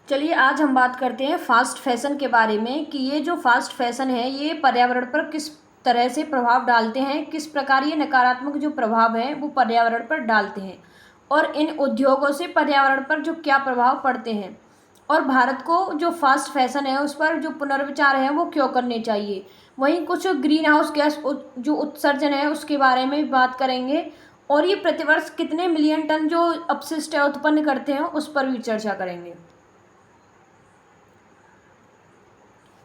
चलिए आज हम बात करते हैं फास्ट फैशन के बारे में कि ये जो फास्ट फैशन है ये पर्यावरण पर किस तरह से प्रभाव डालते हैं, किस प्रकार ये नकारात्मक जो प्रभाव है वो पर्यावरण पर डालते हैं और इन उद्योगों से पर्यावरण पर जो क्या प्रभाव पड़ते हैं और भारत को जो फास्ट फैशन है उस पर जो पुनर्विचार है वो क्यों करने चाहिए। वहीं कुछ ग्रीन हाउस गैस जो उत्सर्जन है उसके बारे में भी बात करेंगे और ये प्रतिवर्ष कितने मिलियन टन जो अपशिष्ट है उत्पन्न करते हैं उस पर भी चर्चा करेंगे।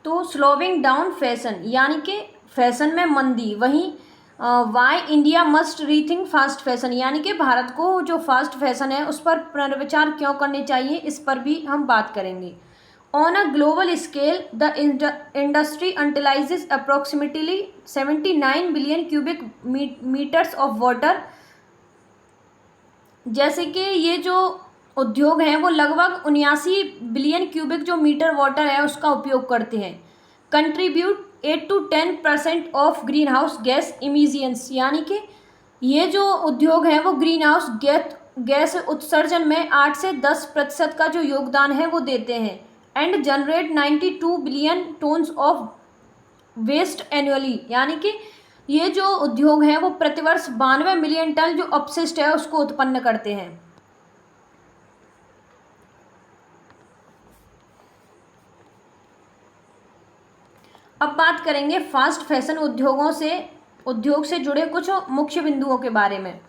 तो स्लोविंग डाउन फैशन यानी कि फैशन में मंदी। वहीं why India must rethink fast fashion यानी कि भारत को जो फास्ट फैशन है उस पर पुनर्विचार क्यों करने चाहिए, इस पर भी हम बात करेंगे। On a global scale the industry utilises approximately 79 billion cubic metres of water. जैसे कि ये जो उद्योग हैं वो लगभग 79 बिलियन क्यूबिक जो मीटर वाटर है उसका उपयोग करते हैं। Contribute 8 to 10% of green house gas emissions यानी कि ये जो उद्योग हैं वो ग्रीन हाउस गैस उत्सर्जन में 8 से 10% का जो योगदान है वो देते हैं and generate 92 billion tonnes of waste annually यानी कि ये जो उद्योग हैं वो प्रतिवर्ष 92 मिलियन टन जो अपशिष्ट है उसको उत्पन्न करते हैं। अब बात करेंगे फास्ट फैशन उद्योग से जुड़े कुछ मुख्य बिंदुओं के बारे में।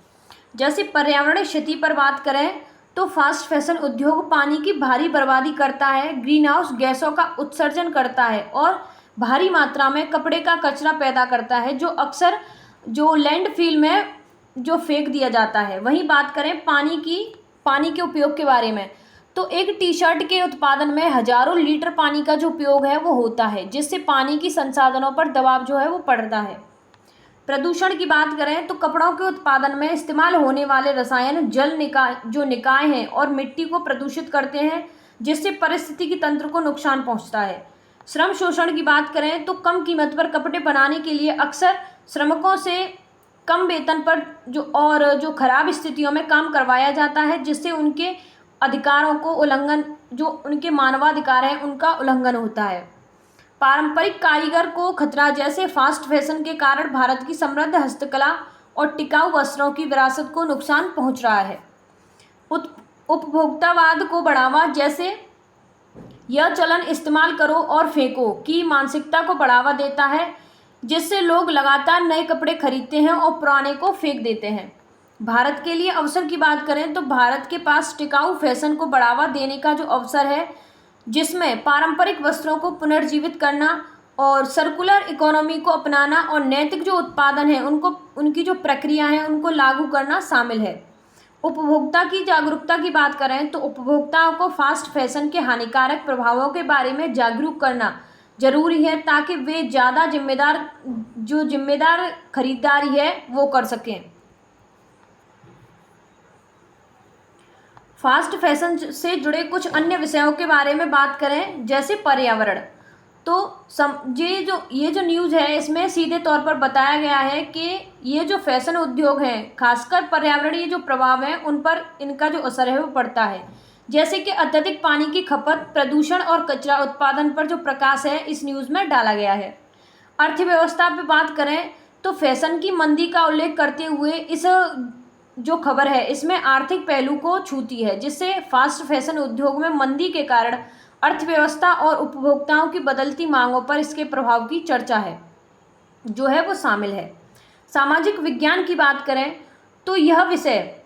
जैसे पर्यावरण क्षति पर बात करें तो फास्ट फैशन उद्योग पानी की भारी बर्बादी करता है, ग्रीन हाउस गैसों का उत्सर्जन करता है और भारी मात्रा में कपड़े का कचरा पैदा करता है जो अक्सर जो लैंडफिल में जो फेंक दिया जाता है। वहीं बात करें पानी के उपयोग के बारे में तो एक टी शर्ट के उत्पादन में हजारों लीटर पानी का जो उपयोग है वो होता है, जिससे पानी की संसाधनों पर दबाव जो है वो पड़ता है। प्रदूषण की बात करें तो कपड़ों के उत्पादन में इस्तेमाल होने वाले रसायन जो निकाय हैं और मिट्टी को प्रदूषित करते हैं, जिससे पारिस्थितिकी तंत्र को नुकसान पहुंचता है। श्रम शोषण की बात करें तो कम कीमत पर कपड़े बनाने के लिए अक्सर श्रमिकों से कम वेतन पर जो खराब स्थितियों में काम करवाया जाता है, जिससे उनके अधिकारों को जो उनके मानवाधिकार हैं उनका उल्लंघन होता है। पारंपरिक कारीगर को खतरा। जैसे फास्ट फैशन के कारण भारत की समृद्ध हस्तकला और टिकाऊ वस्त्रों की विरासत को नुकसान पहुंच रहा है। उपभोक्तावाद को बढ़ावा। जैसे यह चलन इस्तेमाल करो और फेंको की मानसिकता को बढ़ावा देता है, जिससे लोग लगातार नए कपड़े खरीदते हैं और पुराने को फेंक देते हैं। भारत के लिए अवसर की बात करें तो भारत के पास टिकाऊ फैशन को बढ़ावा देने का जो अवसर है, जिसमें पारंपरिक वस्त्रों को पुनर्जीवित करना और सर्कुलर इकोनॉमी को अपनाना और नैतिक जो उत्पादन है उनकी जो प्रक्रिया है उनको लागू करना शामिल है। उपभोक्ता की जागरूकता की बात करें तो उपभोक्ताओं को फास्ट फैशन के हानिकारक प्रभावों के बारे में जागरूक करना जरूरी है, ताकि वे ज़्यादा जिम्मेदार खरीदारी है वो कर सकें। फास्ट फैशन से जुड़े कुछ अन्य विषयों के बारे में बात करें, जैसे पर्यावरण। तो ये जो न्यूज़ है इसमें सीधे तौर पर बताया गया है कि ये जो फैशन उद्योग हैं खासकर पर्यावरणीय जो प्रभाव हैं उन पर इनका जो असर है वो पड़ता है। जैसे कि अत्यधिक पानी की खपत, प्रदूषण और कचरा उत्पादन पर जो प्रकाश है इस न्यूज़ में डाला गया है। अर्थव्यवस्था पर बात करें तो फैशन की मंदी का उल्लेख करते हुए इस जो खबर है इसमें आर्थिक पहलू को छूती है, जिससे फास्ट फैशन उद्योग में मंदी के कारण अर्थव्यवस्था और उपभोक्ताओं की बदलती मांगों पर इसके प्रभाव की चर्चा है जो है वो शामिल है। सामाजिक विज्ञान की बात करें तो यह विषय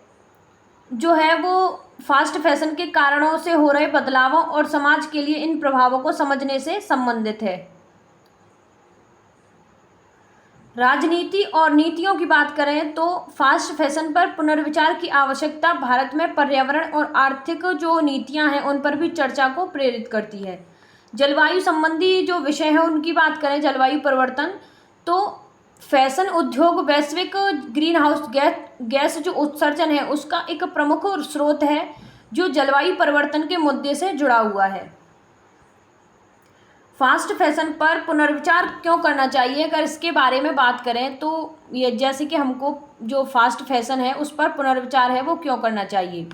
जो है वो फास्ट फैशन के कारणों से हो रहे बदलावों और समाज के लिए इन प्रभावों को समझने से संबंधित है। राजनीति और नीतियों की बात करें तो फास्ट फैशन पर पुनर्विचार की आवश्यकता भारत में पर्यावरण और आर्थिक जो नीतियां हैं उन पर भी चर्चा को प्रेरित करती है। जलवायु संबंधी जो विषय है उनकी बात करें, जलवायु परिवर्तन, तो फैशन उद्योग वैश्विक ग्रीन हाउस गैस जो उत्सर्जन है उसका एक प्रमुख स्रोत है जो जलवायु परिवर्तन के मुद्दे से जुड़ा हुआ है। फास्ट फैशन पर पुनर्विचार क्यों करना चाहिए, अगर इसके बारे में बात करें तो ये जैसे कि हमको जो फास्ट फैशन है उस पर पुनर्विचार है वो क्यों करना चाहिए।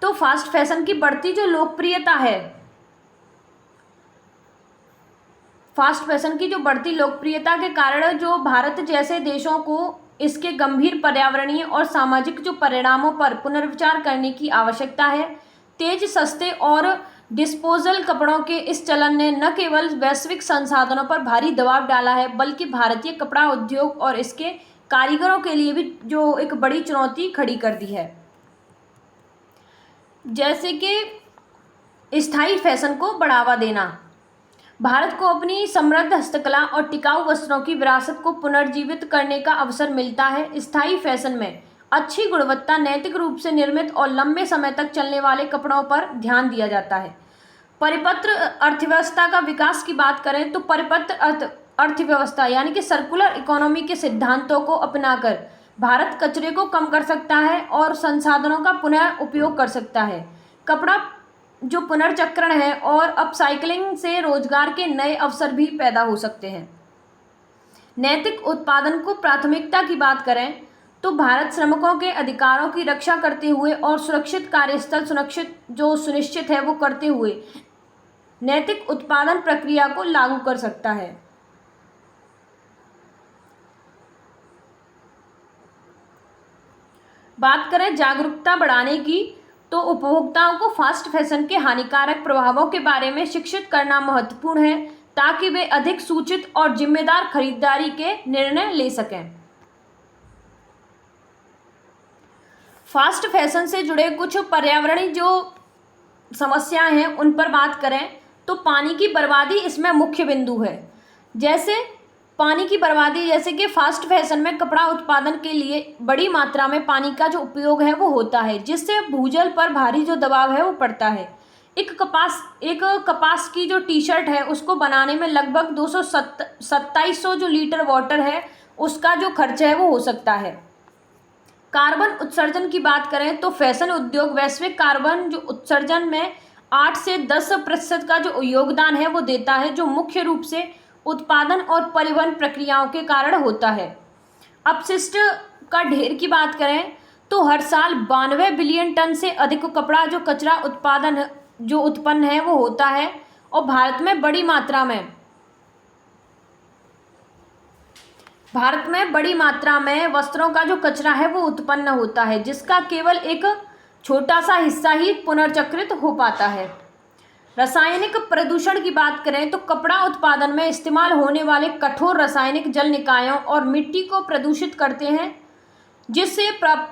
तो फास्ट फैशन की बढ़ती जो लोकप्रियता है, फास्ट फैशन की जो बढ़ती लोकप्रियता के कारण जो भारत जैसे देशों को इसके गंभीर पर्यावरणीय और सामाजिक जो परिणामों पर पुनर्विचार करने की आवश्यकता है। तेज, सस्ते और डिस्पोजल कपड़ों के इस चलन ने न केवल वैश्विक संसाधनों पर भारी दबाव डाला है, बल्कि भारतीय कपड़ा उद्योग और इसके कारीगरों के लिए भी जो एक बड़ी चुनौती खड़ी कर दी है। जैसे कि स्थायी फैशन को बढ़ावा देना। भारत को अपनी समृद्ध हस्तकला और टिकाऊ वस्त्रों की विरासत को पुनर्जीवित करने का अवसर मिलता है। स्थायी फैशन में अच्छी गुणवत्ता, नैतिक रूप से निर्मित और लंबे समय तक चलने वाले कपड़ों पर ध्यान दिया जाता है। परिपत्र अर्थव्यवस्था का विकास की बात करें तो परिपत्र अर्थव्यवस्था यानी कि सर्कुलर इकोनॉमी के सिद्धांतों को अपनाकर भारत कचरे को कम कर सकता है और संसाधनों का पुनः उपयोग कर सकता है। कपड़ा जो पुनर्चक्रण है और अपसाइक्लिंग से रोजगार के नए अवसर भी पैदा हो सकते हैं। नैतिक उत्पादन को प्राथमिकता की बात करें तो भारत श्रमिकों के अधिकारों की रक्षा करते हुए और सुरक्षित कार्यस्थल सुनिश्चित है वो करते हुए नैतिक उत्पादन प्रक्रिया को लागू कर सकता है। बात करें जागरूकता बढ़ाने की तो उपभोक्ताओं को फास्ट फैशन के हानिकारक प्रभावों के बारे में शिक्षित करना महत्वपूर्ण है, ताकि वे अधिक सूचित और जिम्मेदार खरीदारी के निर्णय ले सकें। फास्ट फैशन से जुड़े कुछ पर्यावरणीय जो समस्याएं हैं उन पर बात करें तो पानी की बर्बादी इसमें मुख्य बिंदु है। जैसे पानी की बर्बादी, जैसे कि फास्ट फैशन में कपड़ा उत्पादन के लिए बड़ी मात्रा में पानी का जो उपयोग है वो होता है, जिससे भूजल पर भारी जो दबाव है वो पड़ता है। एक कपास की जो टी शर्ट है उसको बनाने में लगभग 2700 जो लीटर वाटर है उसका जो खर्च है वो हो सकता है। कार्बन उत्सर्जन की बात करें तो फैशन उद्योग वैश्विक कार्बन जो उत्सर्जन में 8 से 10% का जो योगदान है वो देता है, जो मुख्य रूप से उत्पादन और परिवहन प्रक्रियाओं के कारण होता है। अपशिष्ट का ढेर की बात करें तो हर साल 92 बिलियन टन से अधिक कपड़ा जो कचरा उत्पन्न है वो होता है, और भारत में बड़ी मात्रा में वस्त्रों का जो कचरा है वो उत्पन्न होता है, जिसका केवल एक छोटा सा हिस्सा ही पुनर्चक्रित हो पाता है। रासायनिक प्रदूषण की बात करें तो कपड़ा उत्पादन में इस्तेमाल होने वाले कठोर रासायनिक जल निकायों और मिट्टी को प्रदूषित करते हैं, जिससे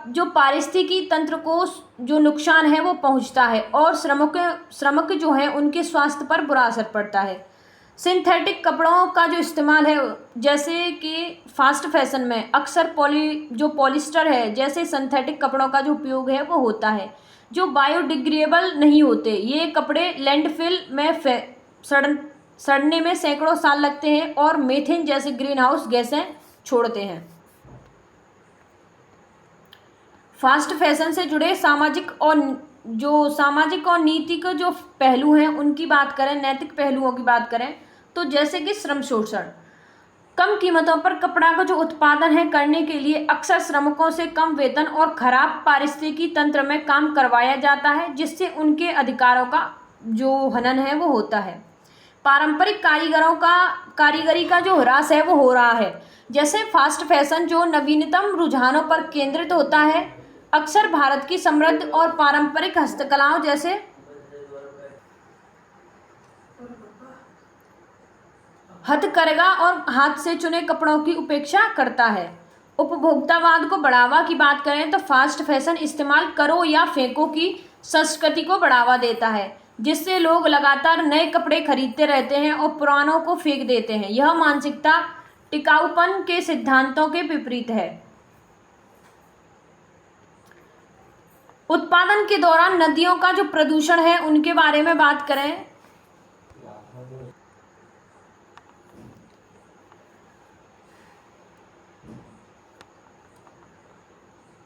जो पारिस्थितिकी तंत्र को जो नुकसान है वो पहुंचता है और श्रमिक जो है उनके स्वास्थ्य पर बुरा असर पड़ता है। सिंथेटिक कपड़ों का जो इस्तेमाल है, जैसे कि फास्ट फैशन में अक्सर पॉलिस्टर है जैसे सिंथेटिक कपड़ों का जो उपयोग है वो होता है, जो बायोडिग्रेडेबल नहीं होते। ये कपड़े लैंडफिल में सड़ने में सैकड़ों साल लगते हैं और मीथेन जैसे ग्रीन हाउस गैसें छोड़ते हैं। फास्ट फैशन से जुड़े सामाजिक और नीतिक जो पहलू हैं उनकी बात करें, नैतिक पहलुओं की बात करें तो जैसे कि श्रम शोषण। कम कीमतों पर कपड़ा का जो उत्पादन है करने के लिए अक्सर श्रमिकों से कम वेतन और खराब पारिस्थितिकी तंत्र में काम करवाया जाता है, जिससे उनके अधिकारों का जो हनन है वो होता है। पारंपरिक कारीगरी का जो ह्रास है वो हो रहा है। जैसे फास्ट फैशन जो नवीनतम रुझानों पर केंद्रित होता है, अक्सर भारत की समृद्ध और पारंपरिक हस्तकलाओं जैसे हथकरघा और हाथ से चुने कपड़ों की उपेक्षा करता है। उपभोक्तावाद को बढ़ावा की बात करें तो फास्ट फैशन इस्तेमाल करो या फेंको की संस्कृति को बढ़ावा देता है, जिससे लोग लगातार नए कपड़े खरीदते रहते हैं और पुरानों को फेंक देते हैं। यह मानसिकता टिकाऊपन के सिद्धांतों के विपरीत है। उत्पादन के दौरान नदियों का जो प्रदूषण है उनके बारे में बात करें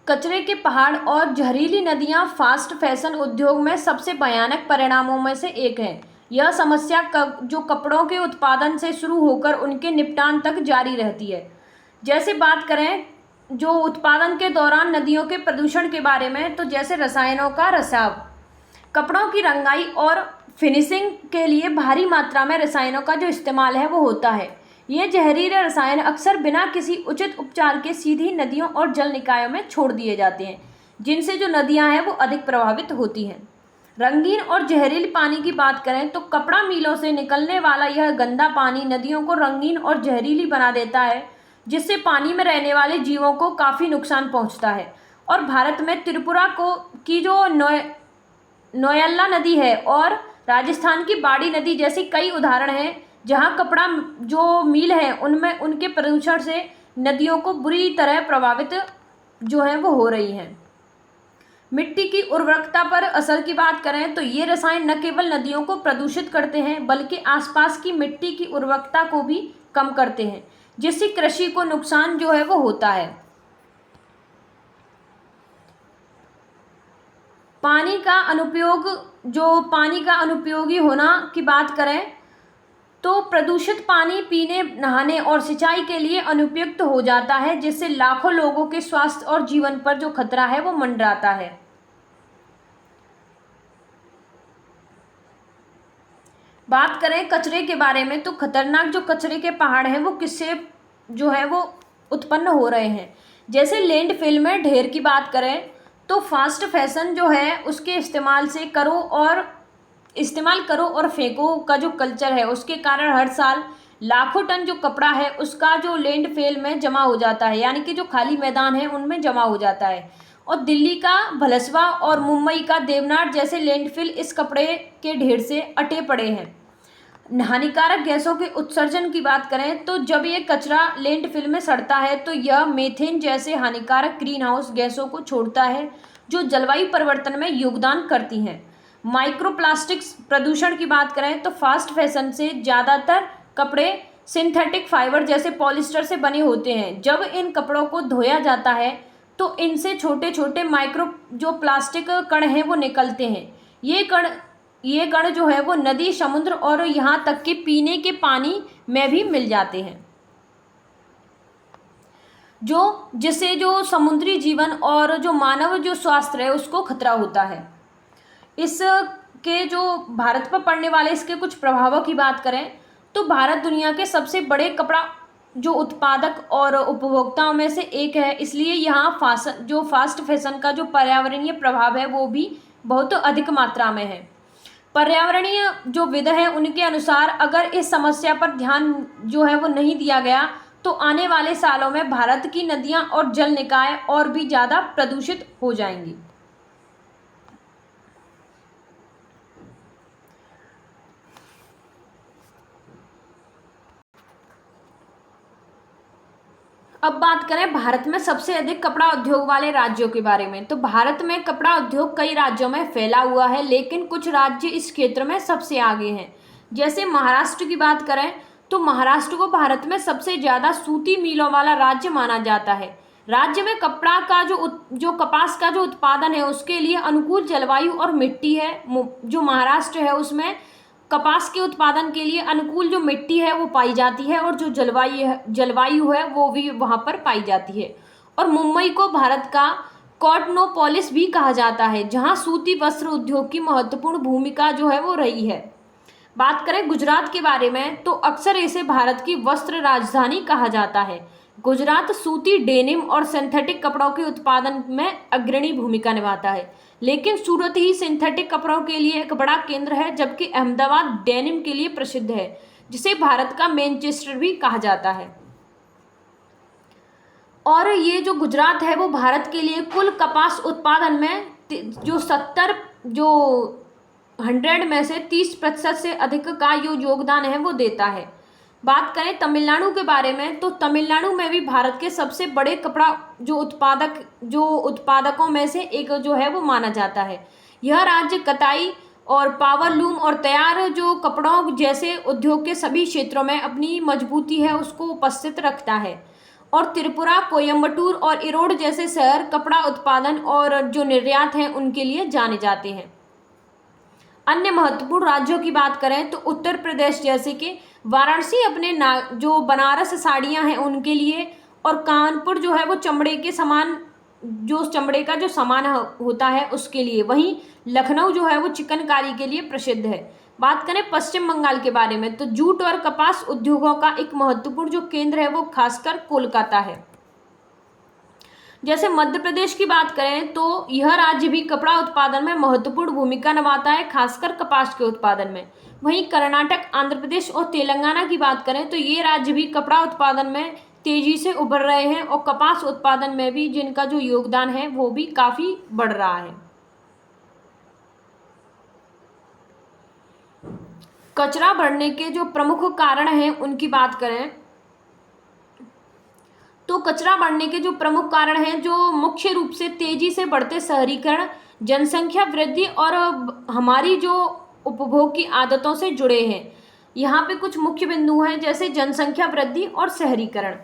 कचरे के पहाड़ और जहरीली नदियां फास्ट फैशन उद्योग में सबसे भयानक परिणामों में से एक है। यह समस्या जो कपड़ों के उत्पादन से शुरू होकर उनके निपटान तक जारी रहती है। जैसे बात करें जो उत्पादन के दौरान नदियों के प्रदूषण के बारे में तो जैसे रसायनों का रिसाव, कपड़ों की रंगाई और फिनिशिंग के लिए भारी मात्रा में रसायनों का जो इस्तेमाल है वो होता है। ये जहरीले रसायन अक्सर बिना किसी उचित उपचार के सीधी नदियों और जल निकायों में छोड़ दिए जाते हैं, जिनसे जो नदियां हैं वो अधिक प्रभावित होती हैं। रंगीन और जहरीले पानी की बात करें तो कपड़ा मिलों से निकलने वाला यह गंदा पानी नदियों को रंगीन और जहरीली बना देता है, जिससे पानी में रहने वाले जीवों को काफ़ी नुकसान पहुंचता है। और भारत में त्रिपुरा की जो नोयल्ला नदी है और राजस्थान की बाड़ी नदी जैसी कई उदाहरण हैं, जहां कपड़ा जो मिल हैं उनमें उनके प्रदूषण से नदियों को बुरी तरह प्रभावित जो है वो हो रही हैं। मिट्टी की उर्वरकता पर असर की बात करें तो ये रसायन न केवल नदियों को प्रदूषित करते हैं बल्कि आसपास की मिट्टी की उर्वरकता को भी कम करते हैं, जिससे कृषि को नुकसान जो है वो होता है। पानी का अनुपयोगी होना की बात करें तो प्रदूषित पानी पीने, नहाने और सिंचाई के लिए अनुपयुक्त हो जाता है, जिससे लाखों लोगों के स्वास्थ्य और जीवन पर जो खतरा है वो मंडराता है। बात करें कचरे के बारे में तो खतरनाक जो कचरे के पहाड़ हैं वो किससे जो है वो उत्पन्न हो रहे हैं। जैसे लैंडफिल में ढेर की बात करें तो फास्ट फैशन जो है उसके इस्तेमाल करो और फेंको का जो कल्चर है उसके कारण हर साल लाखों टन जो कपड़ा है उसका जो लैंडफिल में जमा हो जाता है, यानी कि जो खाली मैदान है उनमें जमा हो जाता है। और दिल्ली का भलसवा और मुंबई का देवनार जैसे लैंडफिल इस कपड़े के ढेर से अटे पड़े हैं। हानिकारक गैसों के उत्सर्जन की बात करें तो जब ये कचरा लैंडफिल में सड़ता है तो यह मीथेन जैसे हानिकारक ग्रीन हाउस गैसों को छोड़ता है, जो जलवायु परिवर्तन में योगदान करती हैं। माइक्रोप्लास्टिक्स प्रदूषण की बात करें तो फास्ट फैशन से ज़्यादातर कपड़े सिंथेटिक फाइबर जैसे पॉलिस्टर से बने होते हैं। जब इन कपड़ों को धोया जाता है तो इनसे छोटे छोटे माइक्रो जो प्लास्टिक कण हैं वो निकलते हैं। ये कण जो है वो नदी, समुद्र और यहाँ तक कि पीने के पानी में भी मिल जाते हैं, जिससे जो समुद्री जीवन और जो मानव जो स्वास्थ्य है उसको खतरा होता है। इसके जो भारत पर पड़ने वाले इसके कुछ प्रभावों की बात करें तो भारत दुनिया के सबसे बड़े कपड़ा जो उत्पादक और उपभोक्ताओं में से एक है, इसलिए यहाँ फास्ट फैशन का जो पर्यावरणीय प्रभाव है वो भी बहुत अधिक मात्रा में है। पर्यावरणीय जो विद हैं उनके अनुसार अगर इस समस्या पर ध्यान जो है वो नहीं दिया गया तो आने वाले सालों में भारत की नदियां और जल निकाय और भी ज़्यादा प्रदूषित हो जाएंगी। अब बात करें भारत में सबसे अधिक कपड़ा उद्योग वाले राज्यों के बारे में तो भारत में कपड़ा उद्योग कई राज्यों में फैला हुआ है, लेकिन कुछ राज्य इस क्षेत्र में सबसे आगे हैं। जैसे महाराष्ट्र की बात करें तो महाराष्ट्र को भारत में सबसे ज़्यादा सूती मिलों वाला राज्य माना जाता है। राज्य में कपड़ा का जो कपास का जो उत्पादन है उसके लिए अनुकूल जलवायु और मिट्टी है। जो महाराष्ट्र है उसमें कपास के उत्पादन के लिए अनुकूल जो मिट्टी है वो पाई जाती है और जो जलवायु है वो भी वहाँ पर पाई जाती है। और मुंबई को भारत का कॉटनोपोलिस भी कहा जाता है, जहाँ सूती वस्त्र उद्योग की महत्वपूर्ण भूमिका जो है वो रही है। बात करें गुजरात के बारे में तो अक्सर इसे भारत की वस्त्र राजधानी कहा जाता है। गुजरात सूती, डेनिम और सिंथेटिक कपड़ों के उत्पादन में अग्रणी भूमिका निभाता है, लेकिन सूरत ही सिंथेटिक कपड़ों के लिए एक बड़ा केंद्र है, जबकि अहमदाबाद डेनिम के लिए प्रसिद्ध है, जिसे भारत का मैनचेस्टर भी कहा जाता है। और ये जो गुजरात है वो भारत के लिए कुल कपास उत्पादन में जो 100 में से 30% से अधिक का जो योगदान है वो देता है। बात करें तमिलनाडु के बारे में तो तमिलनाडु में भी भारत के सबसे बड़े कपड़ा जो उत्पादकों में से एक जो है वो माना जाता है। यह राज्य कताई और पावरलूम और तैयार जो कपड़ों जैसे उद्योग के सभी क्षेत्रों में अपनी मजबूती है उसको उपस्थित रखता है। और त्रिपुरा, कोयम्बटूर और इरोड जैसे शहर कपड़ा उत्पादन और जो निर्यात हैं उनके लिए जाने जाते हैं। अन्य महत्वपूर्ण राज्यों की बात करें तो उत्तर प्रदेश जैसे कि वाराणसी अपने जो बनारस साड़ियाँ हैं उनके लिए, और कानपुर जो है वो चमड़े के सामान जो चमड़े का जो सामान होता है उसके लिए। वहीं लखनऊ जो है वो चिकनकारी के लिए प्रसिद्ध है। बात करें पश्चिम बंगाल के बारे में, तो जूट और कपास उद्योगों का एक महत्वपूर्ण जो केंद्र है वो खासकर कोलकाता है। जैसे मध्य प्रदेश की बात करें तो यह राज्य भी कपड़ा उत्पादन में महत्वपूर्ण भूमिका निभाता है, खासकर कपास के उत्पादन में। वहीं कर्नाटक, आंध्र प्रदेश और तेलंगाना की बात करें तो ये राज्य भी कपड़ा उत्पादन में तेजी से उभर रहे हैं और कपास उत्पादन में भी जिनका जो योगदान है वो भी काफी बढ़ रहा है। कचरा बढ़ने के जो प्रमुख कारण हैं उनकी बात करें तो कचरा बढ़ने के जो प्रमुख कारण हैं जो मुख्य रूप से तेजी से बढ़ते शहरीकरण, जनसंख्या वृद्धि और हमारी जो उपभोग की आदतों से जुड़े हैं। यहाँ पे कुछ मुख्य बिंदु हैं, जैसे जनसंख्या वृद्धि और शहरीकरण।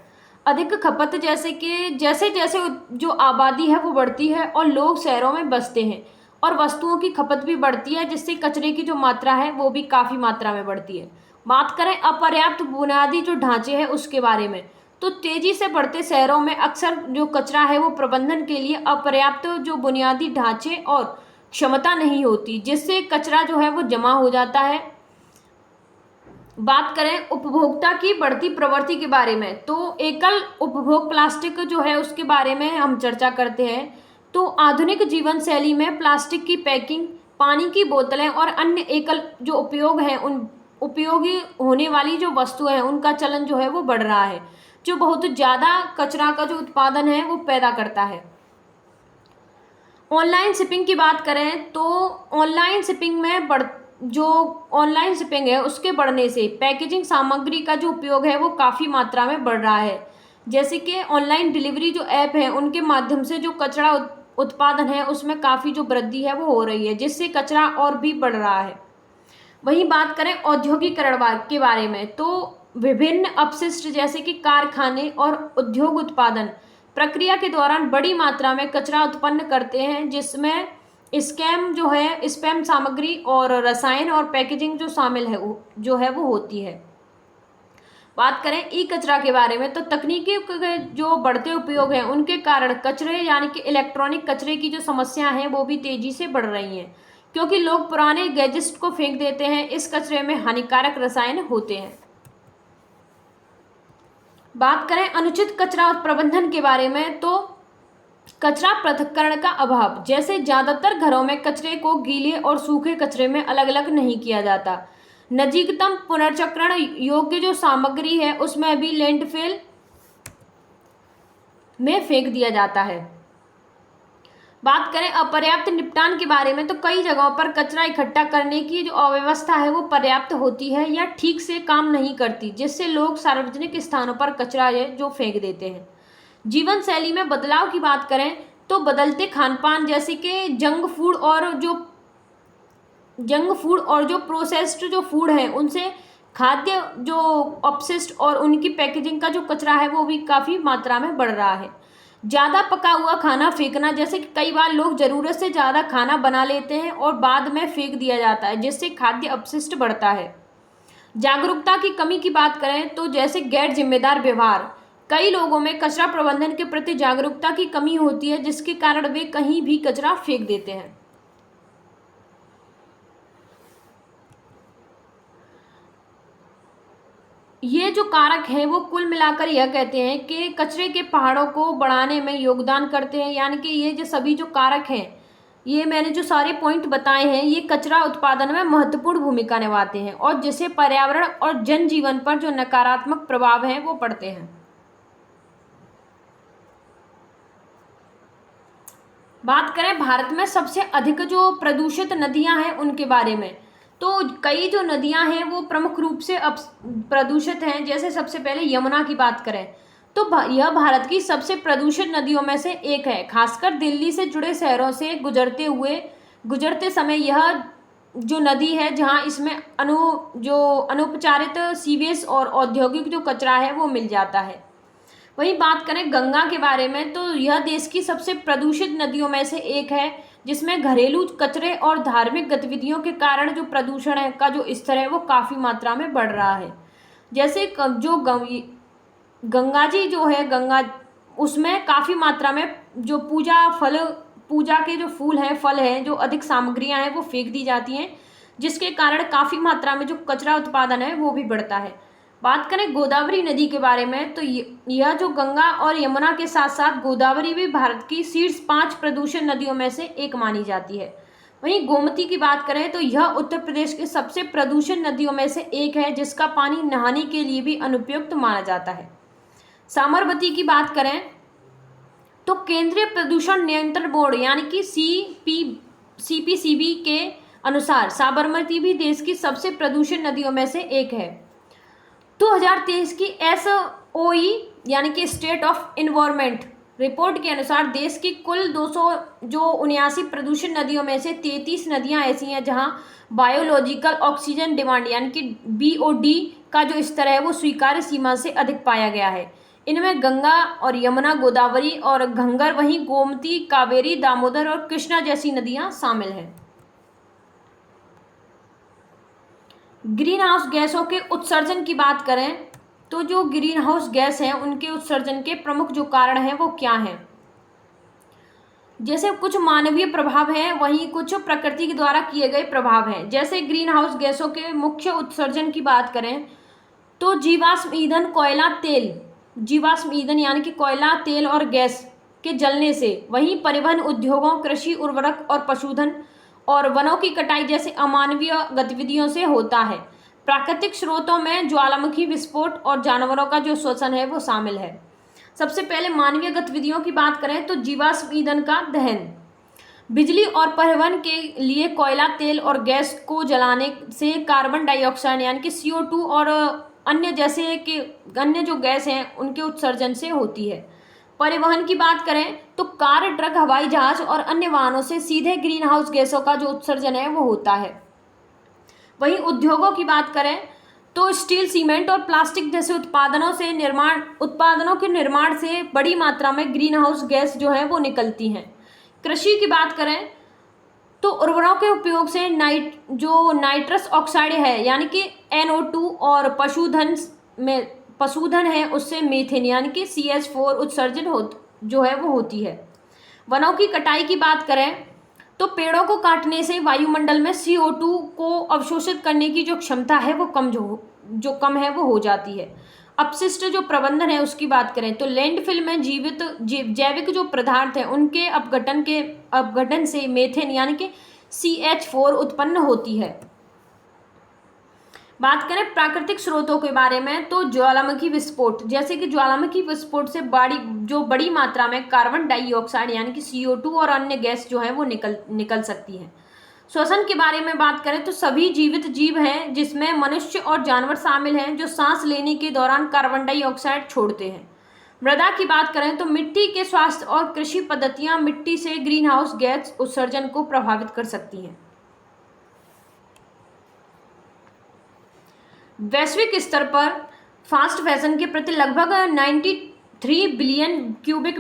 अधिक खपत, जैसे कि जैसे जैसे जो आबादी है वो बढ़ती है और लोग शहरों में बसते हैं और वस्तुओं की खपत भी बढ़ती है, जिससे कचरे की जो मात्रा है वो भी काफ़ी मात्रा में बढ़ती है। बात करें अपर्याप्त बुनियादी जो ढांचे हैं उसके बारे में, तो तेजी से बढ़ते शहरों में अक्सर जो कचरा है वो प्रबंधन के लिए अपर्याप्त जो बुनियादी ढांचे और क्षमता नहीं होती, जिससे कचरा जो है वो जमा हो जाता है। बात करें उपभोक्ता की बढ़ती प्रवृत्ति के बारे में, तो एकल उपभोग प्लास्टिक जो है उसके बारे में हम चर्चा करते हैं। तो आधुनिक जीवन शैली में प्लास्टिक की पैकिंग, पानी की बोतलें और अन्य एकल जो उपयोग हैं उन उपयोगी होने वाली जो वस्तु है उनका चलन जो है वो बढ़ रहा है, जो बहुत ज़्यादा कचरा का जो उत्पादन है वो पैदा करता है। ऑनलाइन शिपिंग की बात करें तो ऑनलाइन शिपिंग में जो ऑनलाइन शिपिंग है उसके बढ़ने से पैकेजिंग सामग्री का जो उपयोग है वो काफ़ी मात्रा में बढ़ रहा है। जैसे कि ऑनलाइन डिलीवरी जो ऐप है उनके माध्यम से जो कचरा उत्पादन है उसमें काफ़ी जो वृद्धि है वो हो रही है, जिससे कचरा और भी बढ़ रहा है। वहीं बात करें औद्योगिकरण के बारे में, तो विभिन्न अपशिष्ट जैसे कि कारखाने और उद्योग उत्पादन प्रक्रिया के दौरान बड़ी मात्रा में कचरा उत्पन्न करते हैं, जिसमें स्पैम सामग्री और रसायन और पैकेजिंग जो शामिल है वो होती है। बात करें ई कचरा के बारे में, तो तकनीकी के जो बढ़ते उपयोग हैं उनके कारण कचरे यानी कि इलेक्ट्रॉनिक कचरे की जो समस्या है वो भी तेजी से बढ़ रही हैं, क्योंकि लोग पुराने गैजेट्स को फेंक देते हैं। इस कचरे में हानिकारक रसायन होते हैं। बात करें अनुचित कचरा प्रबंधन के बारे में, तो कचरा पृथक्करण का अभाव, जैसे ज़्यादातर घरों में कचरे को गीले और सूखे कचरे में अलग अलग नहीं किया जाता। नजीकतम पुनर्चक्रण योग्य जो सामग्री है उसमें भी लैंडफिल में फेंक दिया जाता है। बात करें अपर्याप्त निपटान के बारे में, तो कई जगहों पर कचरा इकट्ठा करने की जो अव्यवस्था है वो पर्याप्त होती है या ठीक से काम नहीं करती, जिससे लोग सार्वजनिक स्थानों पर कचरा जो फेंक देते हैं। जीवन शैली में बदलाव की बात करें तो बदलते खानपान, जैसे कि जंक फूड और जो प्रोसेस्ड जो फूड है उनसे खाद्य जो अपशिष्ट और उनकी पैकेजिंग का जो कचरा है वो भी काफ़ी मात्रा में बढ़ रहा है। ज़्यादा पका हुआ खाना फेंकना, जैसे कि कई बार लोग ज़रूरत से ज़्यादा खाना बना लेते हैं और बाद में फेंक दिया जाता है, जिससे खाद्य अपशिष्ट बढ़ता है। जागरूकता की कमी की बात करें तो जैसे गैर जिम्मेदार व्यवहार, कई लोगों में कचरा प्रबंधन के प्रति जागरूकता की कमी होती है, जिसके कारण वे कहीं भी कचरा फेंक देते हैं। ये जो कारक हैं वो कुल मिलाकर यह कहते हैं कि कचरे के पहाड़ों को बढ़ाने में योगदान करते हैं, यानी कि ये जो सभी जो कारक हैं, ये मैंने जो सारे पॉइंट बताए हैं, ये कचरा उत्पादन में महत्वपूर्ण भूमिका निभाते हैं और जिससे पर्यावरण और जनजीवन पर जो नकारात्मक प्रभाव हैं वो पड़ते हैं। बात करें भारत में सबसे अधिक जो प्रदूषित नदियां हैं उनके बारे में, तो कई जो नदियां हैं वो प्रमुख रूप से प्रदूषित हैं। जैसे सबसे पहले यमुना की बात करें तो यह भारत की सबसे प्रदूषित नदियों में से एक है। खासकर दिल्ली से जुड़े शहरों से गुजरते समय यह जो नदी है जहां इसमें अनुपचारित सीवेज और औद्योगिक जो कचरा है वो मिल जाता है। वहीं बात करें गंगा के बारे में, तो यह देश की सबसे प्रदूषित नदियों में से एक है, जिसमें घरेलू कचरे और धार्मिक गतिविधियों के कारण जो प्रदूषण है का जो स्तर है वो काफ़ी मात्रा में बढ़ रहा है। जैसे जो गंगा जी जो है, गंगा उसमें काफ़ी मात्रा में जो पूजा के जो फूल हैं, फल हैं, जो अधिक सामग्रियां हैं वो फेंक दी जाती हैं, जिसके कारण काफ़ी मात्रा में जो कचरा उत्पादन है वो भी बढ़ता है। बात करें गोदावरी नदी के बारे में, तो यह जो गंगा और यमुना के साथ साथ गोदावरी भी भारत की शीर्ष 5 प्रदूषण नदियों में से एक मानी जाती है। वहीं गोमती की बात करें तो यह उत्तर प्रदेश के सबसे प्रदूषण नदियों में से एक है, जिसका पानी नहाने के लिए भी अनुपयुक्त माना जाता है। साबरमती की बात करें तो केंद्रीय प्रदूषण नियंत्रण बोर्ड यानी कि CPCB के अनुसार साबरमती भी देश की सबसे प्रदूषित नदियों में से एक है। 2023 की SOE यानी कि स्टेट ऑफ इन्वायरमेंट रिपोर्ट के अनुसार देश की कुल 279 प्रदूषित नदियों में से 33 नदियां ऐसी हैं जहां बायोलॉजिकल ऑक्सीजन डिमांड यानी कि BOD का जो स्तर है वो स्वीकार्य सीमा से अधिक पाया गया है। इनमें गंगा और यमुना, गोदावरी और घंगर, वहीं गोमती, कावेरी, दामोदर और कृष्णा जैसी नदियां शामिल हैं। ग्रीन हाउस गैसों के उत्सर्जन की बात करें तो जो ग्रीन हाउस गैस हैं उनके उत्सर्जन के प्रमुख जो कारण हैं वो क्या हैं? जैसे कुछ मानवीय प्रभाव हैं, वहीं कुछ प्रकृति के द्वारा किए गए प्रभाव हैं। जैसे ग्रीन हाउस गैसों के मुख्य उत्सर्जन की बात करें तो जीवाश्म ईंधन, कोयला, तेल, जीवाश्म ईंधन यानी कि कोयला, तेल और गैस के जलने से, वहीं परिवहन उद्योगों, कृषि, उर्वरक और पशुधन और वनों की कटाई जैसे अमानवीय गतिविधियों से होता है। प्राकृतिक स्रोतों में ज्वालामुखी विस्फोट और जानवरों का जो श्वसन है वो शामिल है। सबसे पहले मानवीय गतिविधियों की बात करें तो जीवाश्म ईंधन का दहन, बिजली और परिवहन के लिए कोयला, तेल और गैस को जलाने से कार्बन डाइऑक्साइड यानी कि CO2 और अन्य जो गैस हैं उनके उत्सर्जन से होती है। परिवहन की बात करें तो कार, ट्रक, हवाई जहाज और अन्य वाहनों से सीधे ग्रीन हाउस गैसों का जो उत्सर्जन है वो होता है। वहीं उद्योगों की बात करें तो स्टील, सीमेंट और प्लास्टिक जैसे उत्पादनों के निर्माण से बड़ी मात्रा में ग्रीन हाउस गैस जो है वो निकलती हैं। कृषि की बात करें तो उर्वरकों के उपयोग से नाइट्रस ऑक्साइड है यानी कि NO2 और पशुधन है उससे मीथेन यानी कि CH4 उत्सर्जन जो है वो होती है। वनों की कटाई की बात करें तो पेड़ों को काटने से वायुमंडल में CO2 को अवशोषित करने की जो क्षमता है वो कम है वो हो जाती है। अपशिष्ट जो प्रबंधन है उसकी बात करें तो लैंडफिल में जैविक जो पदार्थ हैं उनके अपघटन से मीथेन यानी कि CH4 उत्पन्न होती है। बात करें प्राकृतिक स्रोतों के बारे में तो ज्वालामुखी विस्फोट, जैसे कि ज्वालामुखी विस्फोट से बड़ी मात्रा में कार्बन डाइऑक्साइड यानी कि CO2 और अन्य गैस जो है वो निकल सकती है। श्वसन के बारे में बात करें तो सभी जीवित जीव हैं जिसमें मनुष्य और जानवर शामिल हैं जो सांस लेने के दौरान कार्बन डाइऑक्साइड छोड़ते हैं। मृदा की बात करें तो मिट्टी के स्वास्थ्य और कृषि पद्धतियां मिट्टी से ग्रीन हाउस गैस उत्सर्जन को प्रभावित कर सकती हैं। वैश्विक स्तर पर फास्ट फैशन के प्रति लगभग 93 बिलियन क्यूबिक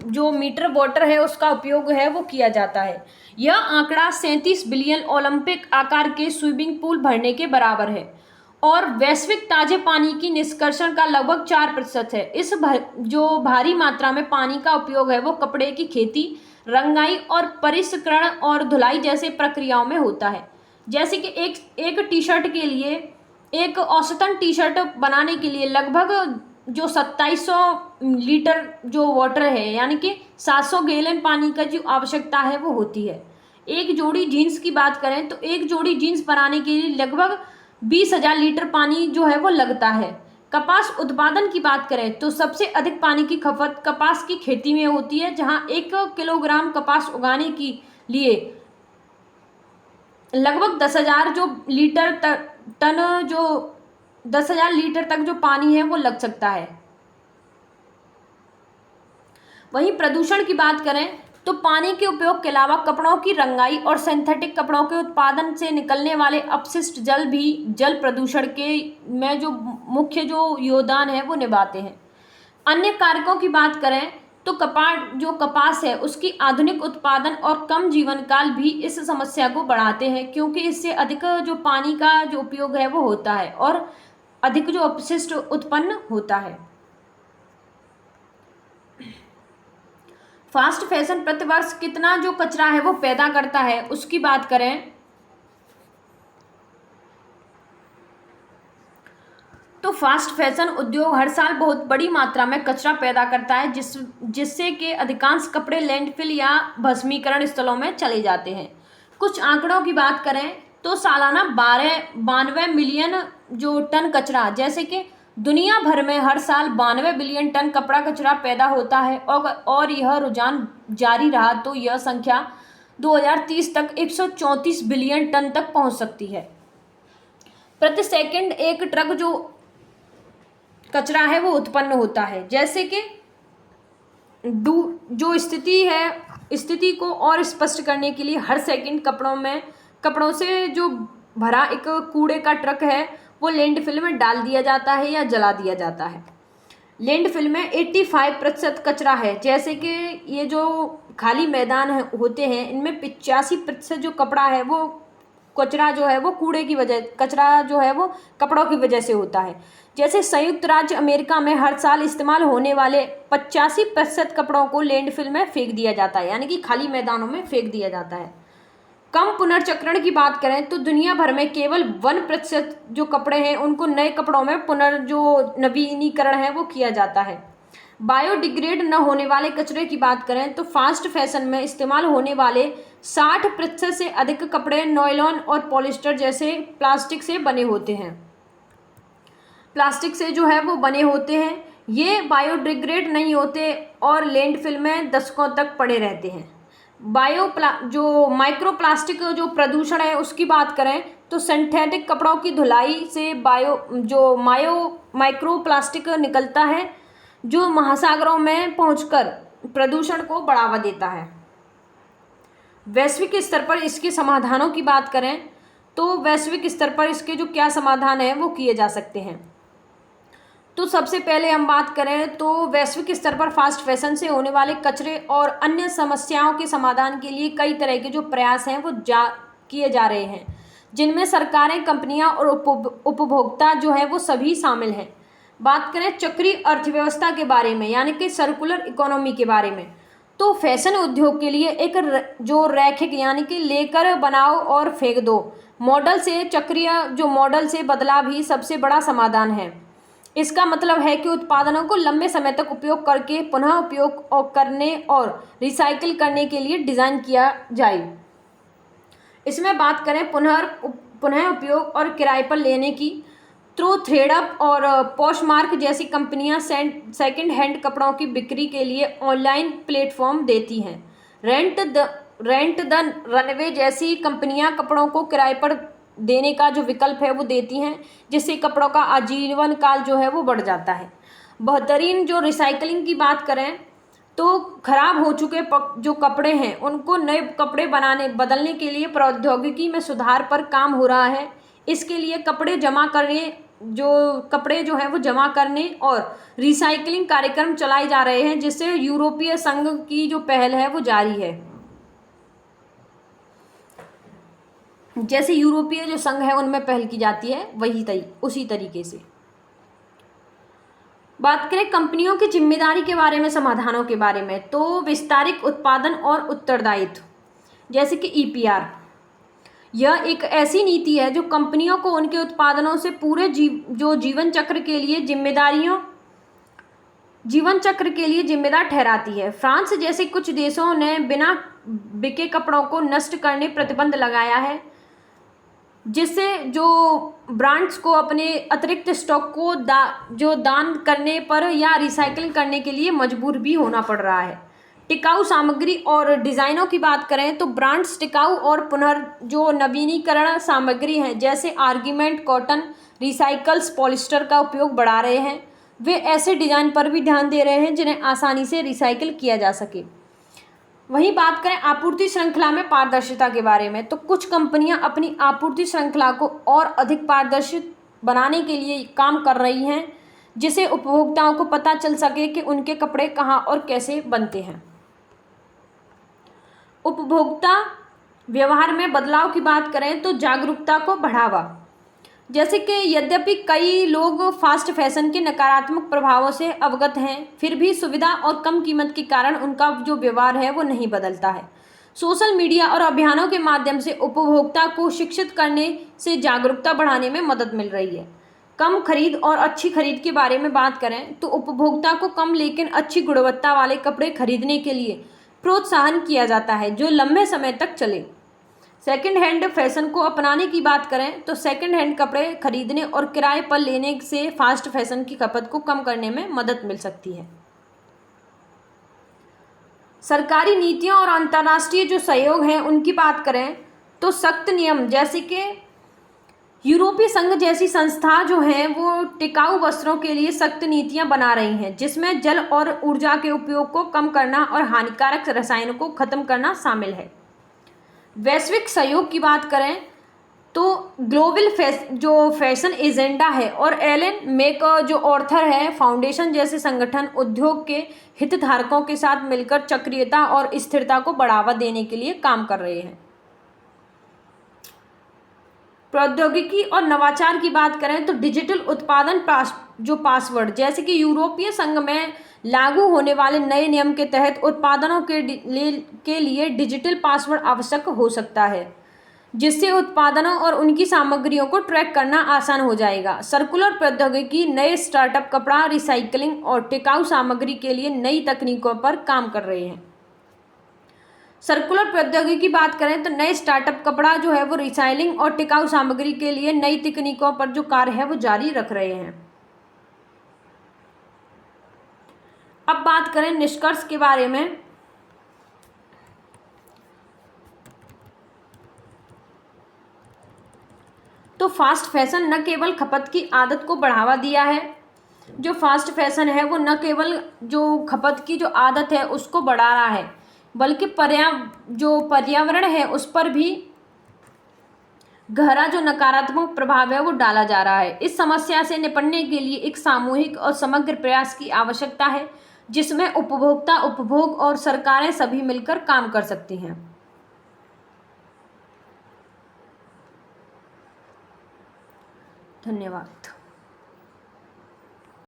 जो मीटर वाटर है उसका उपयोग है वो किया जाता है। यह आंकड़ा 37 बिलियन ओलंपिक आकार के स्विमिंग पूल भरने के बराबर है और वैश्विक ताजे पानी की निष्कर्षण का लगभग 4% है। इस जो भारी मात्रा में पानी का उपयोग है वो कपड़े की खेती, रंगाई और परिष्करण और धुलाई जैसे प्रक्रियाओं में होता है। जैसे कि एक टी शर्ट के लिए, एक औसतन टी शर्ट बनाने के लिए लगभग जो 2700 लीटर जो वाटर है यानी कि 700 गैलन पानी का जो आवश्यकता है वो होती है। एक जोड़ी जीन्स की बात करें तो एक जोड़ी जीन्स बनाने के लिए लगभग 20,000 लीटर पानी जो है वो लगता है। कपास उत्पादन की बात करें तो सबसे अधिक पानी की खपत कपास की खेती में होती है, जहां 1 किलोग्राम कपास उगाने के लिए लगभग 10,000 लीटर तक जो पानी है वो लग सकता है। वहीं प्रदूषण की बात करें तो पानी के उपयोग के अलावा कपड़ों की रंगाई और सिंथेटिक कपड़ों के उत्पादन से निकलने वाले अपशिष्ट जल भी जल प्रदूषण में जो मुख्य जो योगदान है वो निभाते हैं। अन्य कारकों की बात करें तो कपास है उसकी आधुनिक उत्पादन और कम जीवन काल भी इस समस्या को बढ़ाते हैं, क्योंकि इससे अधिक जो पानी का जो उपयोग है वो होता है और अधिक जो अपशिष्ट उत्पन्न होता है। फास्ट फैशन प्रतिवर्ष कितना जो कचरा है वो पैदा करता है उसकी बात करें तो फास्ट फैशन उद्योग हर साल बहुत बड़ी मात्रा में कचरा पैदा करता है जिससे कि अधिकांश कपड़े लैंडफिल या भस्मीकरण स्थलों में चले जाते हैं। कुछ आंकड़ों की बात करें तो सालाना 92 मिलियन जो टन कचरा, जैसे कि दुनिया भर में हर साल 92 बिलियन टन कपड़ा कचरा पैदा होता है और यह रुझान जारी रहा तो यह संख्या 2030 तक 134 बिलियन टन तक पहुंच सकती है। प्रति सेकंड एक ट्रक जो कचरा है वो उत्पन्न होता है। जैसे कि जो स्थिति को और स्पष्ट करने के लिए हर सेकंड कपड़ों से जो भरा एक कूड़े का ट्रक है वो लैंडफिल में डाल दिया जाता है या जला दिया जाता है। लैंडफिल में 85% कचरा है। जैसे कि ये जो खाली मैदान होते हैं इनमें 85% जो कपड़ा है वो कचरा जो है वो कचरा जो है वो कपड़ों की वजह से होता है। जैसे संयुक्त राज्य अमेरिका में हर साल इस्तेमाल होने वाले 85% कपड़ों को लैंडफिल में फेंक दिया जाता है, यानी कि खाली मैदानों में फेंक दिया जाता है। कम पुनर्चक्रण की बात करें तो दुनिया भर में केवल 1% जो कपड़े हैं उनको नए कपड़ों में नवीनीकरण है वो किया जाता है। बायोडिग्रेड न होने वाले कचरे की बात करें तो फास्ट फैशन में इस्तेमाल होने वाले 60% से अधिक कपड़े नॉयलॉन और पॉलिस्टर जैसे प्लास्टिक से जो है वो बने होते हैं। ये बायोडिग्रेड नहीं होते और लैंडफिल में दशकों तक पड़े रहते हैं। जो माइक्रोप्लास्टिक जो प्रदूषण है उसकी बात करें तो सिंथेटिक कपड़ों की धुलाई से माइक्रोप्लास्टिक निकलता है जो महासागरों में पहुंचकर प्रदूषण को बढ़ावा देता है। वैश्विक स्तर पर इसके समाधानों की बात करें तो वैश्विक स्तर पर इसके जो क्या समाधान है वो किए जा सकते हैं। तो सबसे पहले हम बात करें तो वैश्विक स्तर पर फास्ट फैशन से होने वाले कचरे और अन्य समस्याओं के समाधान के लिए कई तरह के जो प्रयास हैं वो किए जा रहे हैं, जिनमें सरकारें, कंपनियां और उपभोक्ता जो है वो सभी शामिल हैं। बात करें चक्रीय अर्थव्यवस्था के बारे में, यानी कि सर्कुलर इकोनॉमी के बारे में, तो फैशन उद्योग के लिए एक जो रैखिक यानी कि लेकर बनाओ और फेंक दो मॉडल से बदलाव ही सबसे बड़ा समाधान है। इसका मतलब है कि उत्पादनों को लंबे समय तक उपयोग करके पुनः उपयोग करने और रिसाइकिल करने के लिए डिज़ाइन किया जाए। इसमें बात करें पुनः उपयोग और किराए पर लेने की, तो थ्रेडअप और पोस्टमार्क जैसी कंपनियां सेकंड हैंड कपड़ों की बिक्री के लिए ऑनलाइन प्लेटफॉर्म देती हैं। रेंट द रनवे जैसी कंपनियां कपड़ों को किराए पर देने का जो विकल्प है वो देती हैं, जिससे कपड़ों का आजीवन काल जो है वो बढ़ जाता है। बेहतरीन जो रिसाइकलिंग की बात करें तो खराब हो चुके जो कपड़े हैं उनको नए कपड़े बदलने के लिए प्रौद्योगिकी में सुधार पर काम हो रहा है। इसके लिए कपड़े जो है वो जमा करने और रिसाइकलिंग कार्यक्रम चलाए जा रहे हैं, जिससे यूरोपीय संघ की जो पहल है वो जारी है। जैसे यूरोपीय जो संघ है उनमें पहल की जाती है उसी तरीके से। बात करें कंपनियों की जिम्मेदारी के बारे में, समाधानों के बारे में, तो विस्तारित उत्पादन और उत्तरदायित्व जैसे कि EPR, यह एक ऐसी नीति है जो कंपनियों को उनके उत्पादनों से पूरे जीवन चक्र के लिए जिम्मेदार ठहराती है। फ्रांस जैसे कुछ देशों ने बिना बिके कपड़ों को नष्ट करने प्रतिबंध लगाया है, जिससे जो ब्रांड्स को अपने अतिरिक्त स्टॉक को दान करने पर या रिसाइकिल करने के लिए मजबूर भी होना पड़ रहा है। टिकाऊ सामग्री और डिज़ाइनों की बात करें तो ब्रांड्स टिकाऊ और नवीनीकरण सामग्री हैं, जैसे आर्गुमेंट, कॉटन, रिसाइकल्स, पॉलिस्टर का उपयोग बढ़ा रहे हैं। वे ऐसे डिज़ाइन पर भी ध्यान दे रहे हैं जिन्हें आसानी से रिसाइकिल किया जा सके। वहीं बात करें आपूर्ति श्रृंखला में पारदर्शिता के बारे में, तो कुछ कंपनियां अपनी आपूर्ति श्रृंखला को और अधिक पारदर्शी बनाने के लिए काम कर रही हैं, जिससे उपभोक्ताओं को पता चल सके कि उनके कपड़े कहां और कैसे बनते हैं। उपभोक्ता व्यवहार में बदलाव की बात करें तो जागरूकता को बढ़ावा, जैसे कि यद्यपि कई लोग फास्ट फैशन के नकारात्मक प्रभावों से अवगत हैं, फिर भी सुविधा और कम कीमत के कारण उनका जो व्यवहार है वो नहीं बदलता है। सोशल मीडिया और अभियानों के माध्यम से उपभोक्ता को शिक्षित करने से जागरूकता बढ़ाने में मदद मिल रही है। कम खरीद और अच्छी खरीद के बारे में बात करें तो उपभोक्ता को कम लेकिन अच्छी गुणवत्ता वाले कपड़े खरीदने के लिए प्रोत्साहन किया जाता है जो लंबे समय तक चले। सेकंड हैंड फैशन को अपनाने की बात करें तो सेकंड हैंड कपड़े खरीदने और किराए पर लेने से फास्ट फैशन की खपत को कम करने में मदद मिल सकती है। सरकारी नीतियों और अंतर्राष्ट्रीय जो सहयोग हैं उनकी बात करें तो सख्त नियम जैसे कि यूरोपीय संघ जैसी संस्था जो हैं वो टिकाऊ वस्त्रों के लिए सख्त नीतियां बना रही हैं, जिसमें जल और ऊर्जा के उपयोग को कम करना और हानिकारक रसायनों को खत्म करना शामिल है। वैश्विक सहयोग की बात करें तो ग्लोबल जो फैशन एजेंडा है और एलन मेक जो ऑर्थर है फाउंडेशन जैसे संगठन उद्योग के हितधारकों के साथ मिलकर चक्रीयता और स्थिरता को बढ़ावा देने के लिए काम कर रहे हैं। प्रौद्योगिकी और नवाचार की बात करें तो डिजिटल उत्पादन जो पासवर्ड जैसे कि यूरोपीय संघ में लागू होने वाले नए नियम के तहत उत्पादनों के लिए डिजिटल पासवर्ड आवश्यक हो सकता है, जिससे उत्पादनों और उनकी सामग्रियों को ट्रैक करना आसान हो जाएगा। सर्कुलर प्रौद्योगिकी नए स्टार्टअप कपड़ा रिसाइकलिंग और टिकाऊ सामग्री के लिए नई तकनीकों पर काम कर रहे हैं। सर्कुलर प्रौद्योगिकी की बात करें तो नए स्टार्टअप कपड़ा जो है वो रिसाइकलिंग और टिकाऊ सामग्री के लिए नई तकनीकों पर जो कार्य है वो जारी रख रहे हैं। अब बात करें निष्कर्ष के बारे में तो फास्ट फैशन न केवल खपत की आदत को बढ़ावा दिया है, जो फास्ट फैशन है वो न केवल जो खपत की जो आदत है उसको बढ़ा रहा है, बल्कि पर्यावरण है उस पर भी गहरा जो नकारात्मक प्रभाव है वो डाला जा रहा है। इस समस्या से निपटने के लिए एक सामूहिक और समग्र प्रयास की आवश्यकता है, जिसमें उपभोक्ता, उपभोग और सरकारें सभी मिलकर काम कर सकती हैं। धन्यवाद।